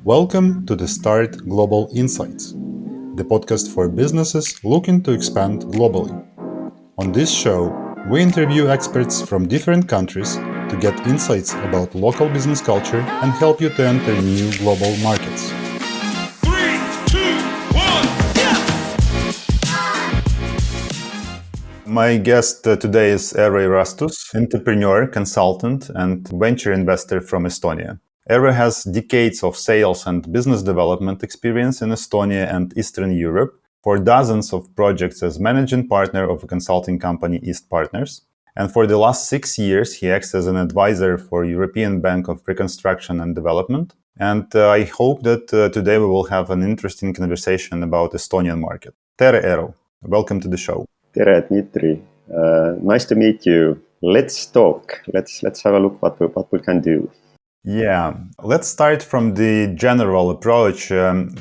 Welcome to the Start Global Insights, the podcast for businesses looking to expand globally. On this show, we interview experts from different countries to get insights about local business culture and help you to enter new global markets. 3, 2, 1, yeah! My guest today is Eero Erastus, entrepreneur, consultant, and venture investor from Estonia. Eero has decades of sales and business development experience in Estonia and Eastern Europe for dozens of projects as managing partner of a consulting company, East Partners. And for the last 6 years, he acts as an advisor for European Bank of Reconstruction and Development. And I hope that today we will have an interesting conversation about Estonian market. Tere, Eero. Welcome to the show. Tere, Dmitri. Nice to meet you. Let's talk. Let's have a look what we can do. Yeah, let's start from the general approach and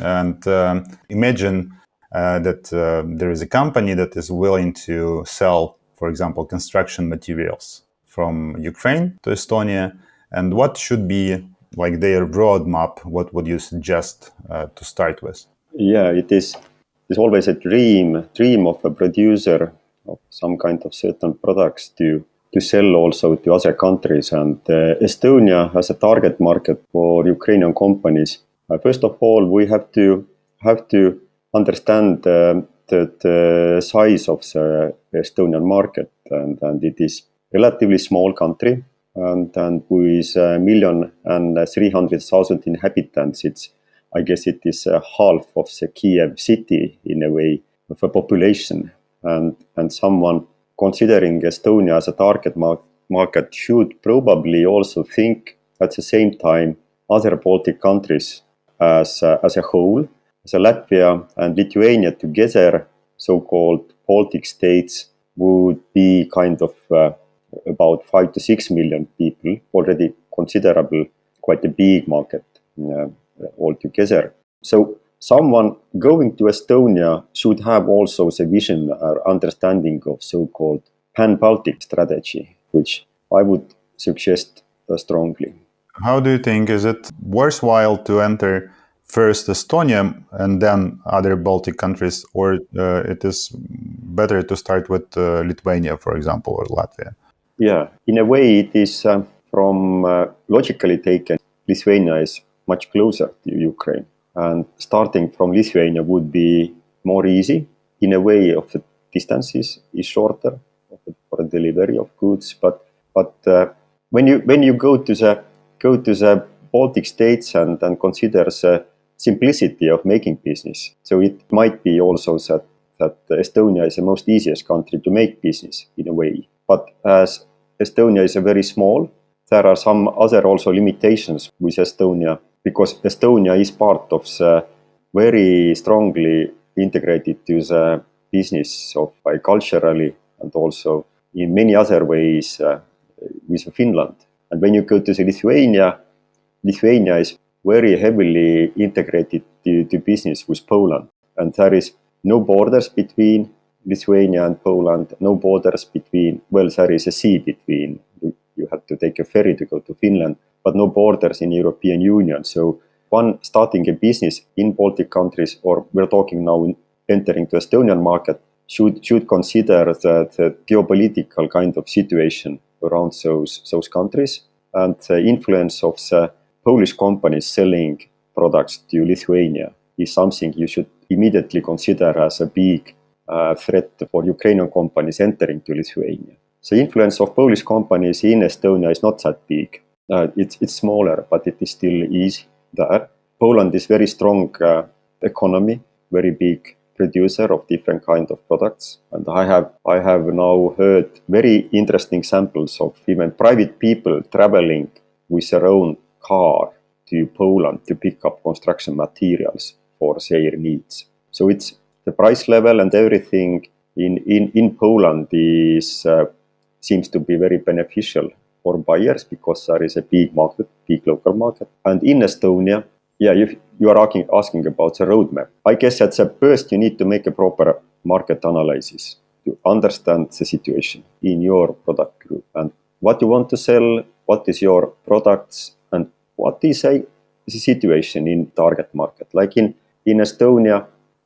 imagine that there is a company that is willing to sell, for example, construction materials from Ukraine to Estonia. And what should be like their roadmap? What would you suggest to start with? Yeah, it is always a dream of a producer of some kind of certain products to sell also to other countries. And Estonia has a target market for Ukrainian companies. First of all, we have to understand the size of the Estonian market, and it is relatively small country, and with 1,300,000 inhabitants, I guess it is half of the Kiev city in a way of a population, and someone considering Estonia as a target market should probably also think at the same time other Baltic countries as a whole. So Latvia and Lithuania together, so-called Baltic states, would be kind of about 5 to 6 million people, already considerable, quite a big market altogether. So someone going to Estonia should have also the vision or understanding of so-called pan-Baltic strategy, which I would suggest strongly. How do you think, is it worthwhile to enter first Estonia and then other Baltic countries, or it is better to start with Lithuania, for example, or Latvia? Yeah, in a way it is from logically taken, Lithuania is much closer to Ukraine. And starting from Lithuania would be more easy. In a way, of the distances is shorter for delivery of goods. But when you go to the Baltic states and consider the simplicity of making business, so it might be also that Estonia is the most easiest country to make business in a way. But as Estonia is a very small, there are some other also limitations with Estonia, because Estonia is part of the very strongly integrated to the business of culturally and also in many other ways with Finland. And when you go to the Lithuania is very heavily integrated to business with Poland. And there is no borders between Lithuania and Poland, no borders between, well, there is a sea between. You have to take a ferry to go to Finland, but no borders in European Union. So one starting a business in Baltic countries, or we're talking now entering the Estonian market, should consider the geopolitical kind of situation around those countries, and the influence of the Polish companies selling products to Lithuania is something you should immediately consider as a big threat for Ukrainian companies entering to Lithuania. The influence of Polish companies in Estonia is not that big. It's smaller, but it is still easy there. Poland is very strong economy, very big producer of different kind of products. And I have now heard very interesting samples of even private people traveling with their own car to Poland to pick up construction materials for their needs. So it's the price level and everything in Poland is seems to be very beneficial for buyers, because there is a big market, big local market. And in Estonia, yeah, you are asking about the roadmap. I guess at the first you need to make a proper market analysis to understand the situation in your product group and what you want to sell, what is your products, and what is a the situation in target market. Like in Estonia,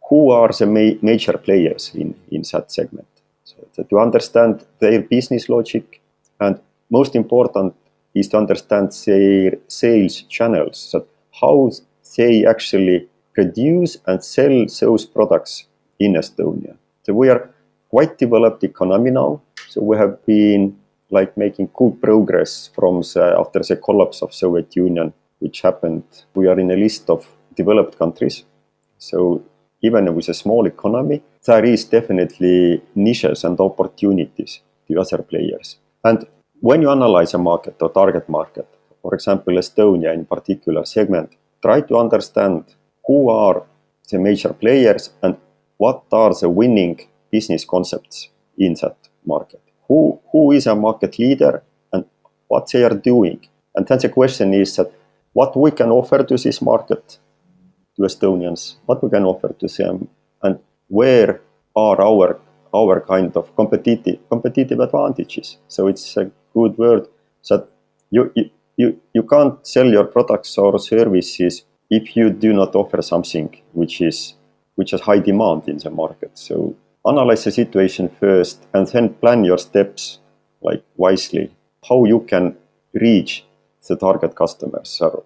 who are the major players in that segment? So to understand their business logic, and most important is to understand their sales channels, so how they actually produce and sell those products in Estonia. So we are quite developed economy now. So we have been like making good progress from after the collapse of Soviet Union, which happened. We are in a list of developed countries. So even with a small economy, there is definitely niches and opportunities to other players. And when you analyze a market or target market, for example, Estonia in particular segment, try to understand who are the major players and what are the winning business concepts in that market. Who is a market leader and what they are doing. And then the question is that what we can offer to this market, to Estonians, what we can offer to them, and where are our kind of competitive advantages. So it's a good word that you can't sell your products or services if you do not offer something which has high demand in the market. So analyze the situation first and then plan your steps like wisely, how you can reach the target customers or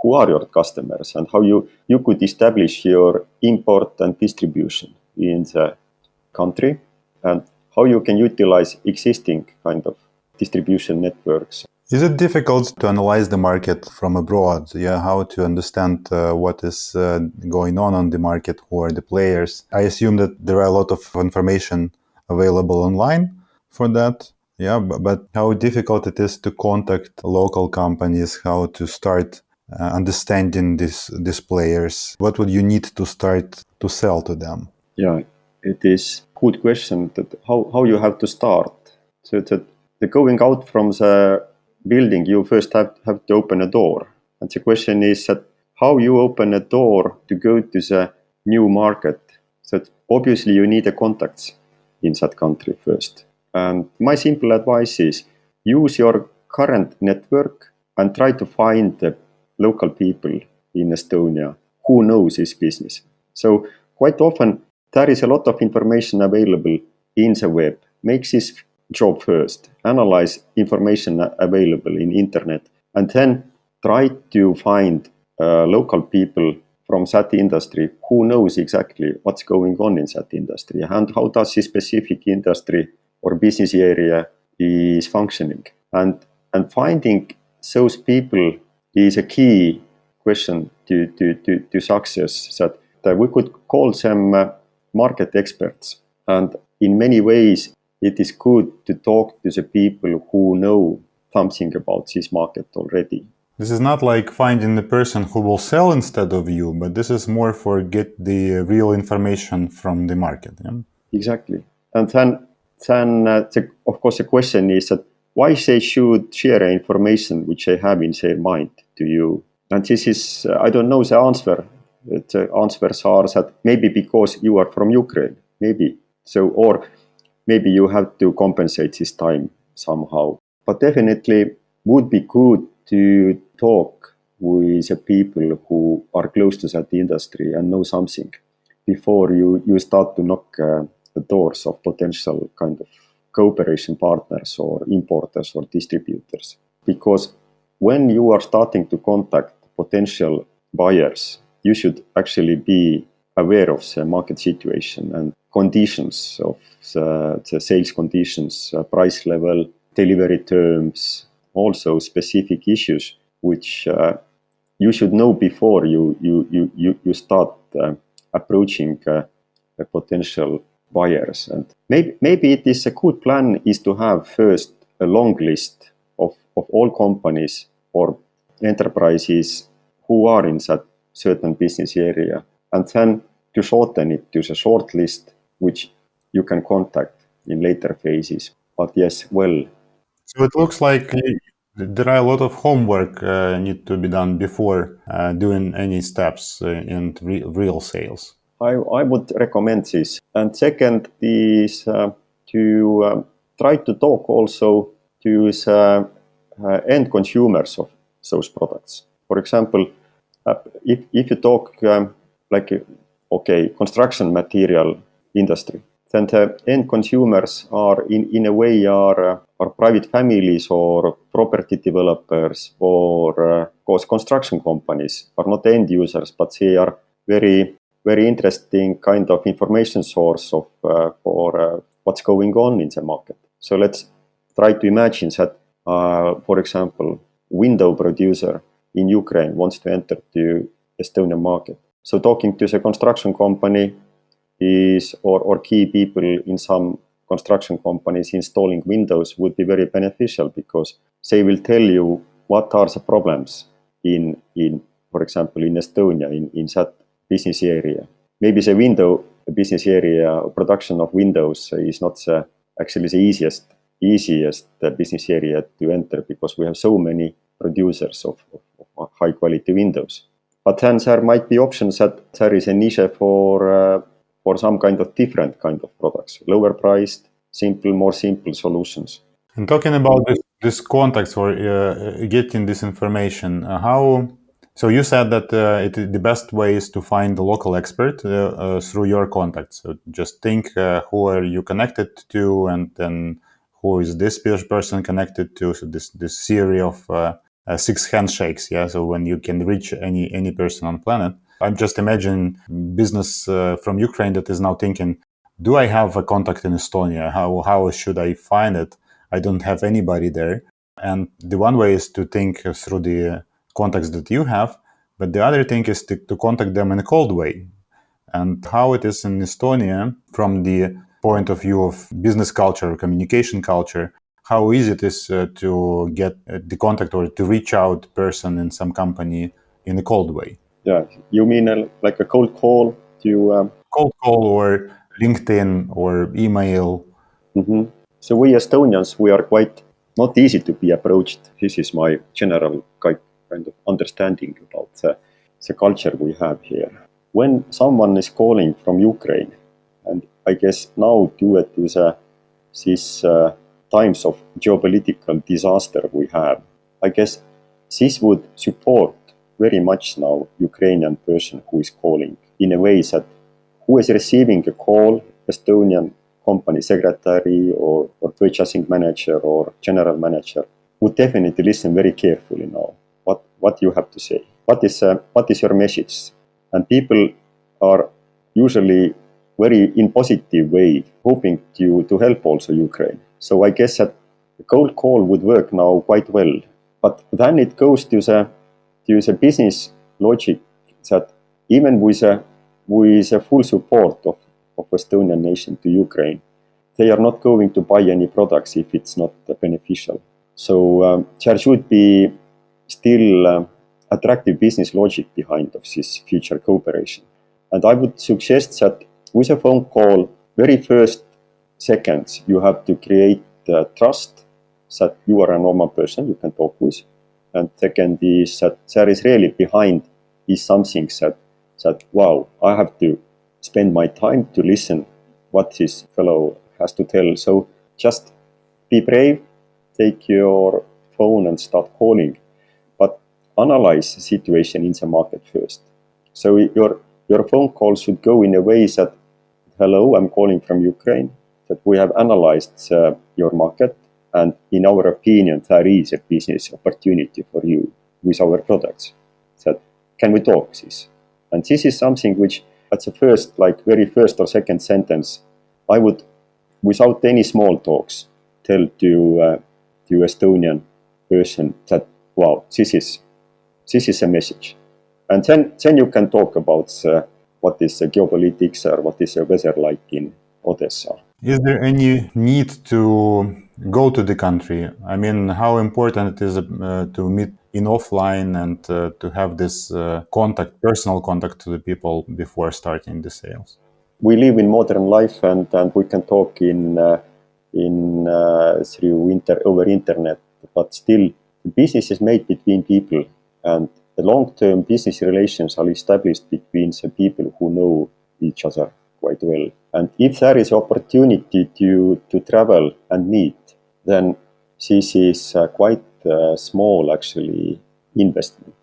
who are your customers and how you could establish your import and distribution in the country and how you can utilize existing kind of distribution networks. Is it difficult to analyze the market from abroad? Yeah, how to understand what is going on the market, who are the players? I assume that there are a lot of information available online for that. Yeah, but how difficult it is to contact local companies, how to start understanding these players? What would you need to start to sell to them? Yeah, it is a good question that how you have to start. So that the going out from the building, you first have to open a door. And the question is that how you open a door to go to the new market. So obviously you need a contacts in that country first. And my simple advice is use your current network and try to find the local people in Estonia who knows this business. So quite often there is a lot of information available in the web. Make this job first, analyze information available in internet, and then try to find local people from that industry who knows exactly what's going on in that industry and how does this specific industry or business area is functioning. And finding those people is a key question to success, that we could call them market experts. And in many ways, it is good to talk to the people who know something about this market already. This is not like finding the person who will sell instead of you, but this is more for get the real information from the market. Yeah? Exactly. And then of course, the question is that why they should share information which they have in their mind to you. And this is, I don't know the answer. The answers are that maybe because you are from Ukraine, maybe. So, or maybe you have to compensate this time somehow. But definitely would be good to talk with the people who are close to that industry and know something before you start to knock the doors of potential kind of cooperation partners or importers or distributors. Because when you are starting to contact potential buyers, you should actually be aware of the market situation and conditions of the sales conditions, price level, delivery terms, also specific issues which you should know before you start approaching potential buyers. And maybe it is a good plan is to have first a long list of all companies or enterprises who are in that certain business area, and then to shorten it to the short list which you can contact in later phases. But yes, well. So it looks like there are a lot of homework need to be done before doing any steps in real sales. I would recommend this. And second is to try to talk also to the end consumers of those products. For example, if you talk construction material industry, then the end consumers are in a way are private families or property developers or construction companies are not end users, but they are very very interesting kind of information source of for what's going on in the market. So let's try to imagine that, for example, window producer in Ukraine wants to enter to Estonian market. So talking to the construction company is or key people in some construction companies installing windows would be very beneficial, because they will tell you what are the problems in for example in Estonia in that business area. Maybe the window business area, production of windows is not actually the easiest business area to enter, because we have so many producers of high quality windows. But then there might be options that there is a niche for some kind of different kind of products, lower priced, more simple solutions. And talking about this contacts or getting this information, so you said that the best way is to find the local expert through your contacts. So just think who are you connected to, and then who is this person connected to. So this series of 6 handshakes. Yeah. So when you can reach any person on the planet, I'm just imagining business from Ukraine that is now thinking, do I have a contact in Estonia? How should I find it? I don't have anybody there. And the one way is to think through the contacts that you have, but the other thing is to contact them in a cold way. And how it is in Estonia from the point of view of business culture, communication culture, how easy it is to get the contact or to reach out person in some company in a cold way. Yeah, you mean like a cold call to... Cold call or LinkedIn or email. Mm-hmm. So we Estonians, we are quite not easy to be approached. This is my general kind of understanding about the culture we have here. When someone is calling from Ukraine, and I guess now due to these times of geopolitical disaster we have, I guess this would support very much now Ukrainian person who is calling, in a way that who is receiving a call, Estonian company secretary or purchasing manager or general manager, would definitely listen very carefully now what you have to say. What is your message? And people are usually very in positive way hoping to help also Ukraine. So I guess that the cold call would work now quite well. But then it goes to the business logic that even with the full support of Estonian nation to Ukraine, they are not going to buy any products if it's not beneficial. So there should be still attractive business logic behind of this future cooperation. And I would suggest that with a phone call, very first seconds, you have to create trust that you are a normal person you can talk with. And second is that there is really behind is something that wow, I have to spend my time to listen what this fellow has to tell. So just be brave, take your phone and start calling, but analyze the situation in the market first. So your phone call should go in a way that, hello, I'm calling from Ukraine, that we have analyzed your market, and in our opinion, there is a business opportunity for you with our products. That can we talk this? And this is something which at the first, like very first or second sentence, I would, without any small talks, tell to Estonian person that, wow, this is a message. And then you can talk about what is the geopolitics or what is the weather like in Odessa. Is there any need to go to the country? I mean, how important it is to meet in offline and to have this personal contact to the people before starting the sales? We live in modern life, and we can talk over internet, but still the business is made between people, and the long-term business relations are established between the people who know each other quite well. And if there is opportunity to travel and meet, then this is quite small actually investment.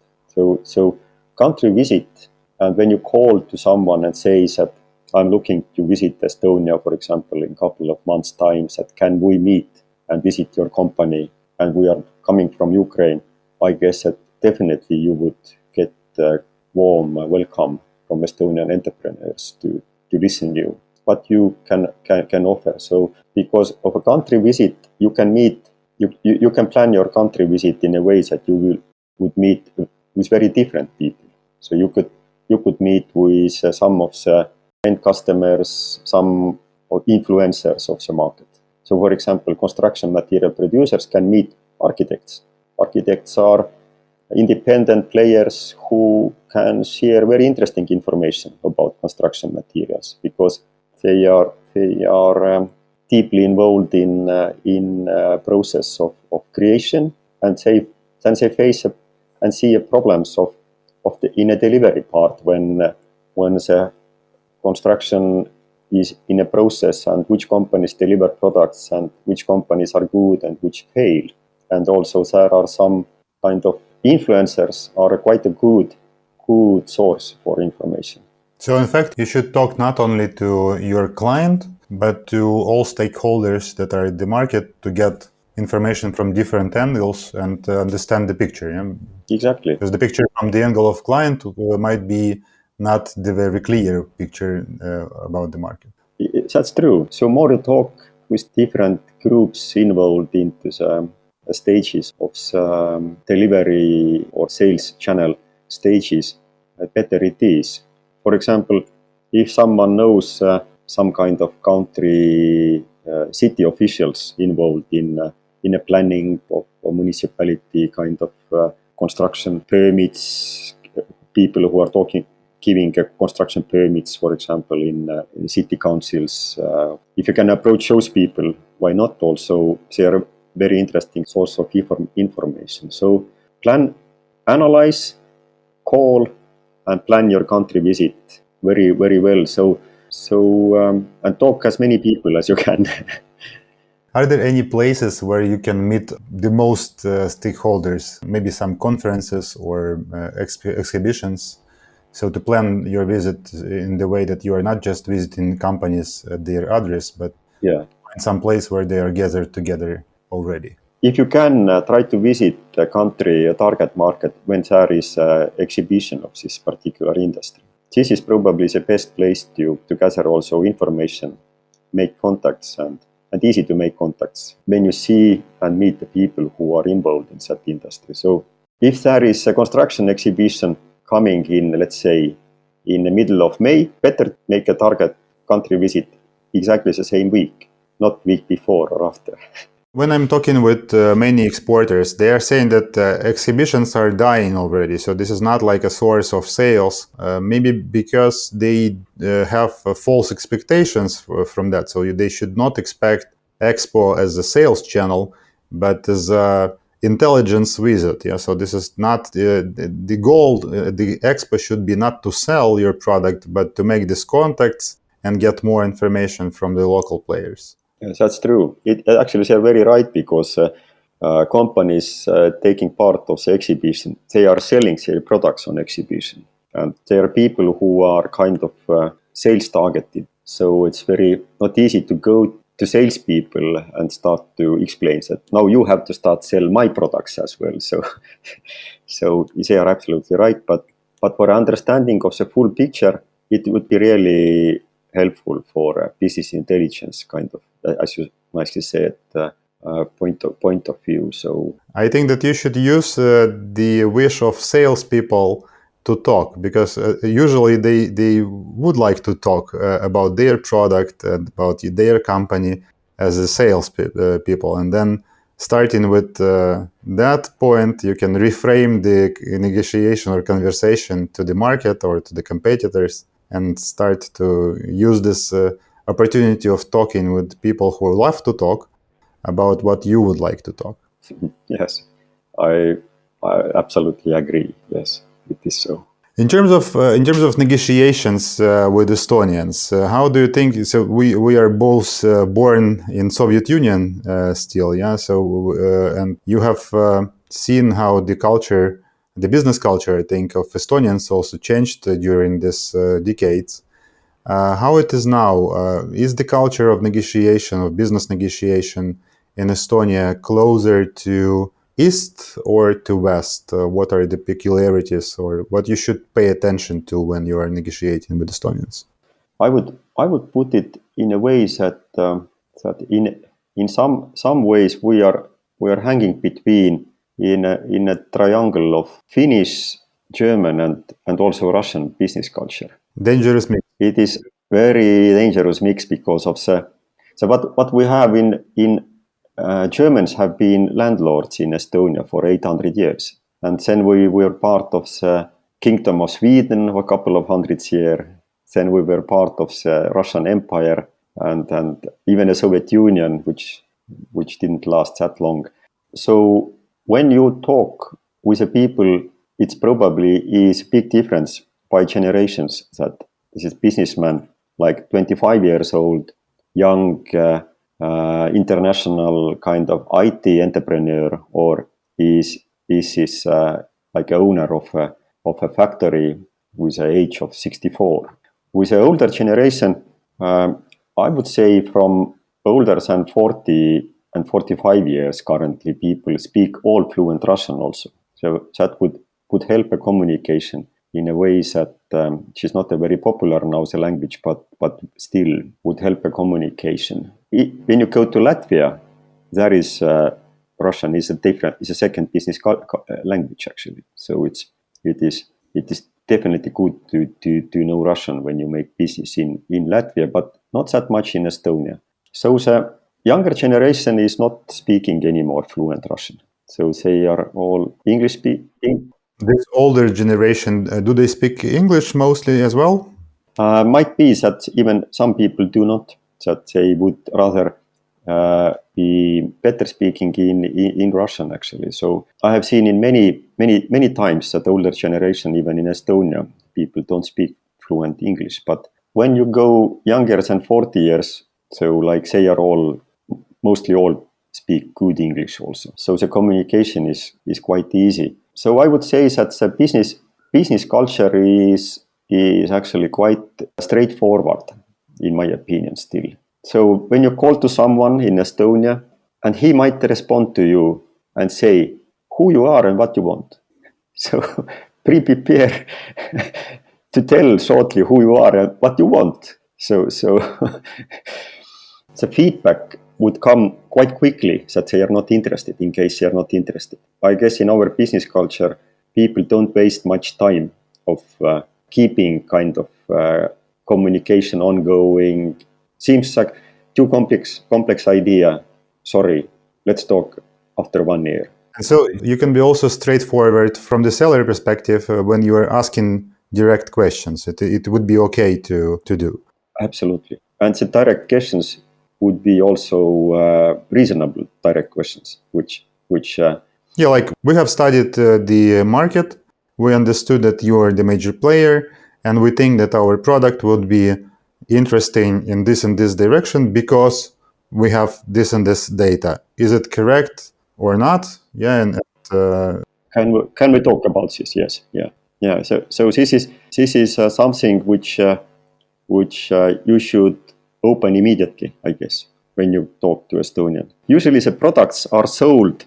So country visit, and when you call to someone and say that I'm looking to visit Estonia, for example, in a couple of months' time, that can we meet and visit your company, and we are coming from Ukraine, I guess that definitely you would get a warm welcome from Estonian entrepreneurs to listen to you. What you can offer. So because of a country visit, you can meet, you can plan your country visit in a way that would meet with very different people. So you could meet with some of the end customers, some influencers of the market. So for example, construction material producers can meet architects. Architects are independent players who can share very interesting information about construction materials because they are deeply involved in process of creation, and they face and see problems of in a delivery part when the construction is in a process, and which companies deliver products and which companies are good and which fail. And also there are some kind of influencers are quite a good source for information. So in fact, you should talk not only to your client, but to all stakeholders that are in the market to get information from different angles and understand the picture. Yeah? Exactly. Because the picture from the angle of client might be not the very clear picture about the market. That's true. So more you talk with different groups involved into the stages of the delivery or sales channel stages, better it is. For example, if someone knows some kind of country city officials involved in a planning of a municipality kind of construction permits, people who are giving construction permits, for example, in city councils. If you can approach those people, why not? Also, they are a very interesting source of information. So plan, analyze, call, and plan your country visit very, very well. And talk as many people as you can. Are there any places where you can meet the most stakeholders, maybe some conferences or exhibitions? So to plan your visit in the way that you are not just visiting companies at their address, but Yeah. find some place where they are gathered together already. If you can try to visit a country, a target market, when there is an exhibition of this particular industry, this is probably the best place to gather also information, make contacts, and easy to make contacts when you see and meet the people who are involved in that industry. So if there is a construction exhibition coming in, let's say, in the middle of May, better make a target country visit exactly the same week, not week before or after. When I'm talking with many exporters, they are saying that exhibitions are dying already. So this is not like a source of sales, maybe because they have false expectations from that. So they should not expect Expo as a sales channel, but as a intelligence visit. Yeah. So this is not the goal. The Expo should be not to sell your product, but to make these contacts and get more information from the local players. Yes, that's true. Actually, they're very right because companies taking part of the exhibition, they are selling their products on exhibition. And there are people who are kind of sales targeted. So it's very not easy to go to salespeople and start to explain that now you have to start sell my products as well. So they are absolutely right. But for understanding of the full picture, it would be really helpful for business intelligence kind of, as you nicely said, point of view. So I think that you should use the wish of salespeople to talk, because usually they would like to talk about their product and about their company as a sales people. And then starting with that point, you can reframe the negotiation or conversation to the market or to the competitors and start to use this opportunity of talking with people who love to talk about what you would like to talk. yes, I absolutely agree. Yes, it is so. In terms of negotiations with Estonians, how do you think? So we are both born in Soviet Union still, yeah. So and you have seen how the culture The business culture, I think, of Estonians also changed during this decades. How it is now? Is the culture of negotiation, of business negotiation in Estonia closer to East or to West? What are the peculiarities or what you should pay attention to when you are negotiating with Estonians? I would put it in a way that in some ways we are hanging between in a triangle of Finnish, German, and also Russian business culture. Dangerous mix. It is very dangerous mix because of what we have in Germans have been landlords in Estonia for 800 years, and then we were part of the Kingdom of Sweden for a couple of hundreds years. Then we were part of the Russian Empire and even the Soviet Union, which didn't last that long. So when you talk with the people, it's probably is big difference by generations that this is businessman like 25 years old, young international kind of IT entrepreneur, or is like a owner of a factory with an age of 64. With the older generation, I would say from older than 40 and 45 years currently, people speak all fluent Russian also. So that would help a communication in a way that which is not a very popular now, the language, but still would help a communication. When you go to Latvia, there is Russian is a second business language actually. So it is definitely good to know Russian when you make business in Latvia, but not that much in Estonia. So the younger generation is not speaking anymore fluent Russian. So they are all English speaking. This older generation, do they speak English mostly as well? Might be that even some people do not, that they would rather be better speaking in Russian actually. So I have seen in many times that older generation, even in Estonia, people don't speak fluent English. But when you go younger than 40 years, so like they are mostly all speak good English also. So the communication is quite easy. So I would say that the business culture is actually quite straightforward, in my opinion, still. So when you call to someone in Estonia, and he might respond to you and say who you are and what you want. So prepare to tell shortly who you are and what you want. So the feedback would come quite quickly that they are not interested, in case they are not interested. I guess in our business culture, people don't waste much time of keeping kind of communication ongoing. Seems like too complex idea. Sorry, let's talk after 1 year. And so you can be also straightforward from the seller perspective when you are asking direct questions. It would be okay to do. Absolutely. And the direct questions would be also reasonable direct questions, which Yeah, like we have studied the market. We understood that you are the major player, and we think that our product would be interesting in this and this direction because we have this and this data. Is it correct or not? Yeah, and can we talk about this? Yes, yeah. So this is something which you should open immediately, I guess, when you talk to Estonian. Usually the products are sold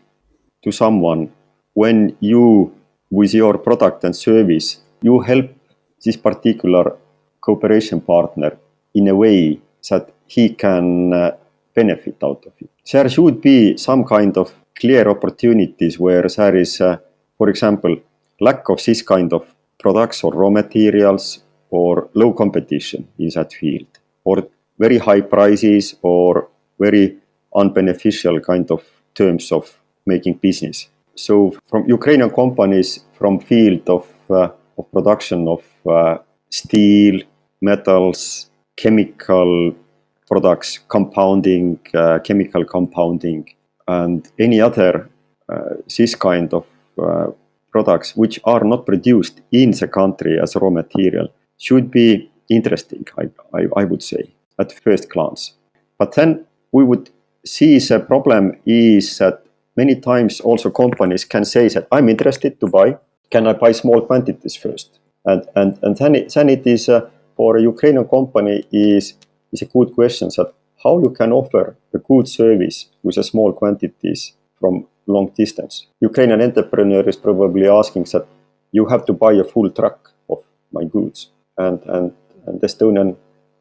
to someone when you, with your product and service, you help this particular cooperation partner in a way that he can benefit out of it. There should be some kind of clear opportunities where there is, for example, lack of this kind of products or raw materials or low competition in that field, or very high prices or very unbeneficial kind of terms of making business. So from Ukrainian companies from field of production of steel, metals, chemical products, compounding, chemical compounding, and any other this kind of products which are not produced in the country as raw material should be interesting, I would say, at first glance. But then we would see the problem is that many times also companies can say that I'm interested to buy, can I buy small quantities first? And then it is for a Ukrainian company is a good question that how you can offer a good service with a small quantities from long distance. Ukrainian entrepreneur is probably asking that you have to buy a full truck of my goods, and the Estonian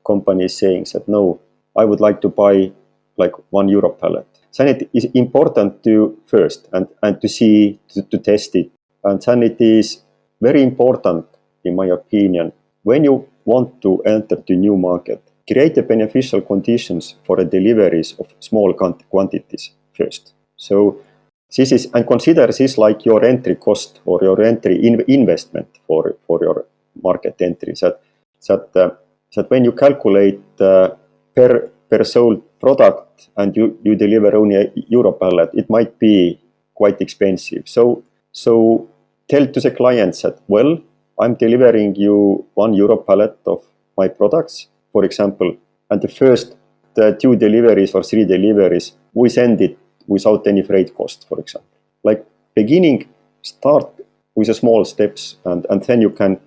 company is saying that no, I would like to buy like €1 pallet. Then it is important to first and to see to test it, and then it is very important, in my opinion, when you want to enter the new market, create the beneficial conditions for the deliveries of small quantities first. So this is, and consider this like your entry cost or your entry investment for your market entry. That when you calculate per sold product and you deliver only a euro pallet, it might be quite expensive. So tell to the clients that, well, I'm delivering you €1 pallet of my products, for example, and the 2 deliveries or 3 deliveries, we send it without any freight cost, for example. Like beginning, start with the small steps, and then you can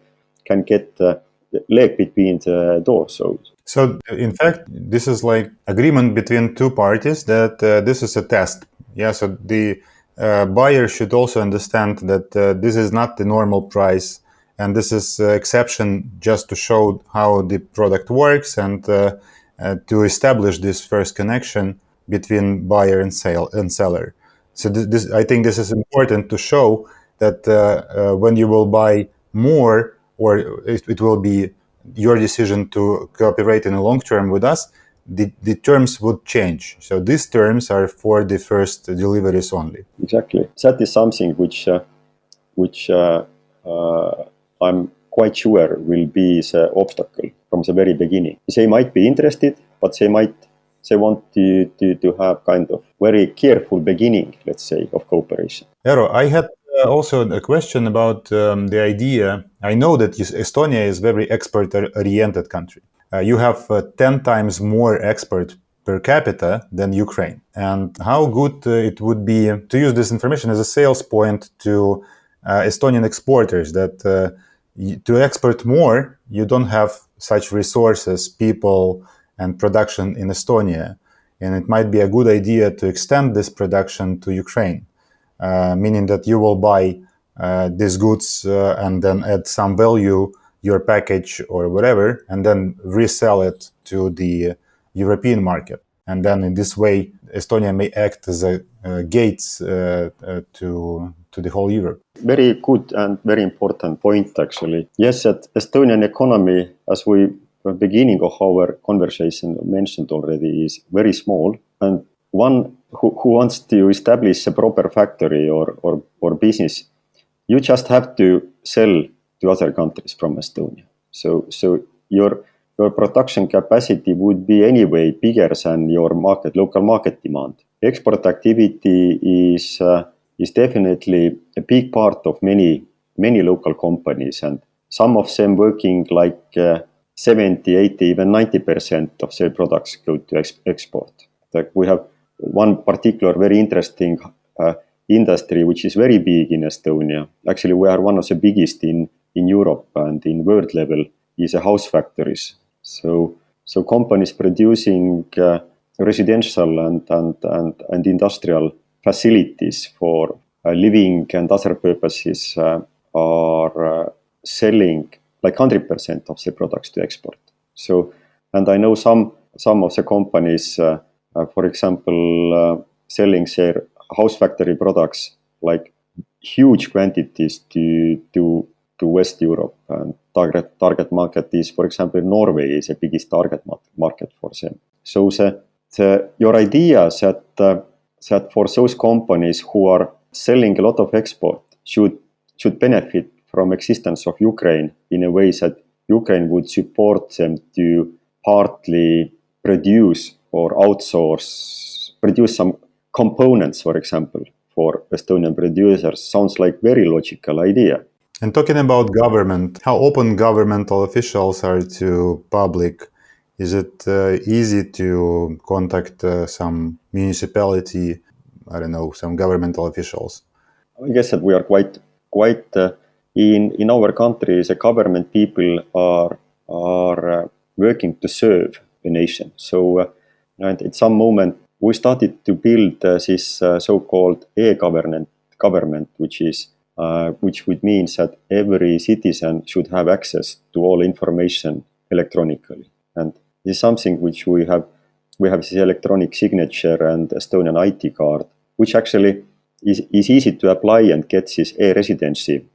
get the leg between the doors. So in fact, this is like agreement between two parties that this is a test. Yeah. So the buyer should also understand that this is not the normal price, and this is exception just to show how the product works and to establish this first connection between buyer and seller. So this I think this is important to show that when you will buy more, or it will be your decision to cooperate in the long term with us, the terms would change. So these terms are for the first deliveries only. Exactly. That is something which I'm quite sure will be the obstacle from the very beginning. They might be interested, but they want to have kind of very careful beginning, let's say, of cooperation. Eero, I had also a question about the idea. I know that Estonia is a very export-oriented country. You have 10 times more export per capita than Ukraine. And how good it would be to use this information as a sales point to Estonian exporters, that to export more, you don't have such resources, people, and production in Estonia. And it might be a good idea to extend this production to Ukraine. Meaning that you will buy these goods and then add some value, your package or whatever, and then resell it to the European market. And then in this way, Estonia may act as a gates to the whole Europe. Very good and very important point, actually. Yes, that Estonian economy, as we beginning of our conversation mentioned already, is very small, and one who wants to establish a proper factory or business, you just have to sell to other countries from Estonia. So your production capacity would be anyway bigger than your local market demand. Export activity is definitely a big part of many local companies, and some of them working like 70, 80, even 90% of their products go to export. Like we have one particular very interesting industry which is very big in Estonia. Actually, we are one of the biggest in Europe and in world level, is house factories. So companies producing residential and industrial facilities for living and other purposes are selling like 100% of the products to export. So, and I know some of the companies, for example, selling their house factory products like huge quantities to West Europe, and target market is, for example, Norway is the biggest target market for them. So your idea that for those companies who are selling a lot of export should benefit from existence of Ukraine in a way that Ukraine would support them to partly produce or produce some components, for example, for Estonian producers, sounds like very logical idea. And talking about government, how open governmental officials are to public? Is it easy to contact some municipality, I don't know, some governmental officials? I guess that we are quite in our country, the government people are working to serve the nation. So and at some moment we started to build this so-called government, which would mean that every citizen should have access to all information electronically. And this is something which we have this electronic signature and Estonian IT card, which actually is easy to apply and get this e-residency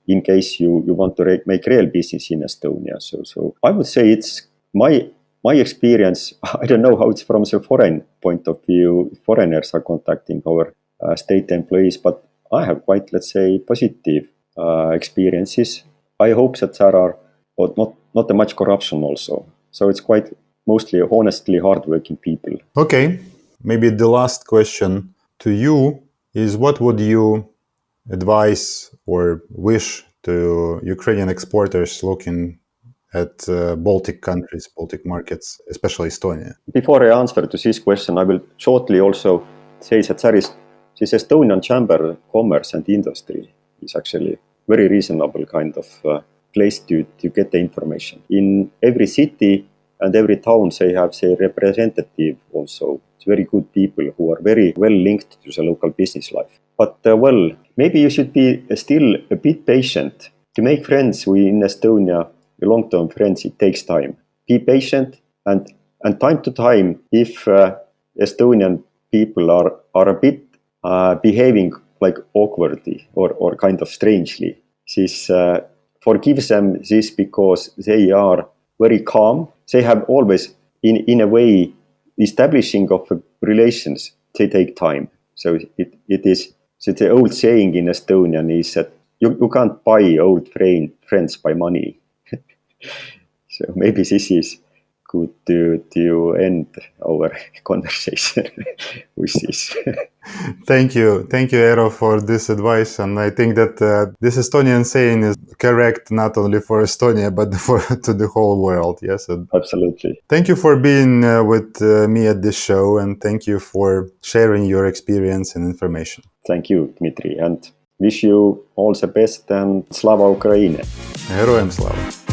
in case you want to make real business in Estonia. So I would say it's my experience. I don't know how it's from the foreign point of view. Foreigners are contacting our state employees, but I have quite, let's say, positive experiences. I hope that there are not that much corruption also. So it's quite mostly honestly hardworking people. Okay, maybe the last question to you is, what would you advise or wish to Ukrainian exporters looking at Baltic countries, Baltic markets, especially Estonia? Before I answer to this question, I will shortly also say that there is this Estonian Chamber of Commerce and Industry is actually very reasonable kind of place to get the information. In every city and every town, they have their representative also. It's very good people who are very well linked to the local business life. But maybe you should be still a bit patient. To make friends in Estonia, long-term friends, it takes time. Be patient and time to time, if Estonian people are a bit behaving like awkwardly or kind of strangely, this forgive them this because they are very calm. They have always, in a way, establishing of relations, they take time. So it is, so the old saying in Estonian is that you can't buy old friends by money. So maybe this is good to end our conversation with this. Thank you, Eero, for this advice. And I think that this Estonian saying is correct not only for Estonia but to the whole world. Yes, Absolutely. Thank you for being with me at this show, and thank you for sharing your experience and information. Thank you, Dmitry, and wish you all the best and Slava Ukraini. Героям слава!